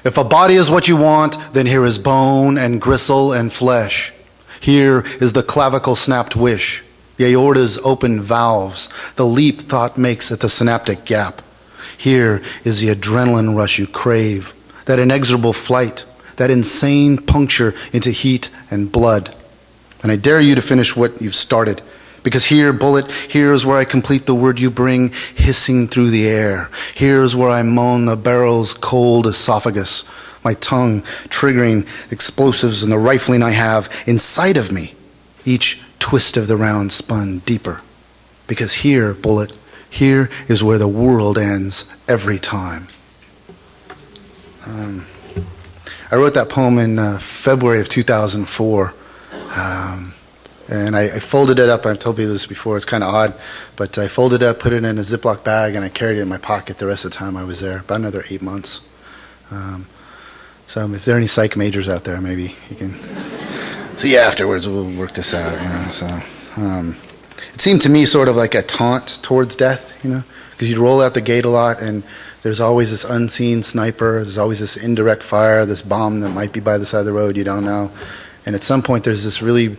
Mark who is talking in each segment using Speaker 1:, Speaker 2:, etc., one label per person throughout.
Speaker 1: If a body is what you want, then here is bone and gristle and flesh. Here is the clavicle snapped wish, the aorta's open valves, the leap thought makes at the synaptic gap. Here is the adrenaline rush you crave, that inexorable flight, that insane puncture into heat and blood. And I dare you to finish what you've started, because here, bullet, here's where I complete the word you bring hissing through the air. Here's where I moan the barrel's cold esophagus, my tongue triggering explosives and the rifling I have inside of me, each twist of the round spun deeper. Because here, bullet, here is where the world ends every time. I wrote that poem in February of 2004. And I folded it up. I've told you this before. It's kind of odd. But I folded it up, put it in a Ziploc bag, and I carried it in my pocket the rest of the time I was there, about another 8 months. So if there are any psych majors out there, maybe you can see afterwards. We'll work this out, you know. So it seemed to me sort of like a taunt towards death, you know, because you'd roll out the gate a lot, and there's always this unseen sniper. There's always this indirect fire, this bomb that might be by the side of the road. You don't know. And at some point, there's this really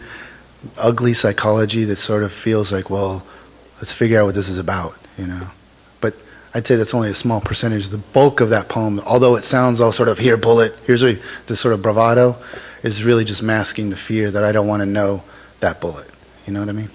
Speaker 1: ugly psychology that sort of feels like, well, let's figure out what this is about, you know. But I'd say that's only a small percentage. The bulk of that poem, although it sounds all sort of, here, bullet, here's this sort of bravado, is really just masking the fear that I don't want to know that bullet. You know what I mean?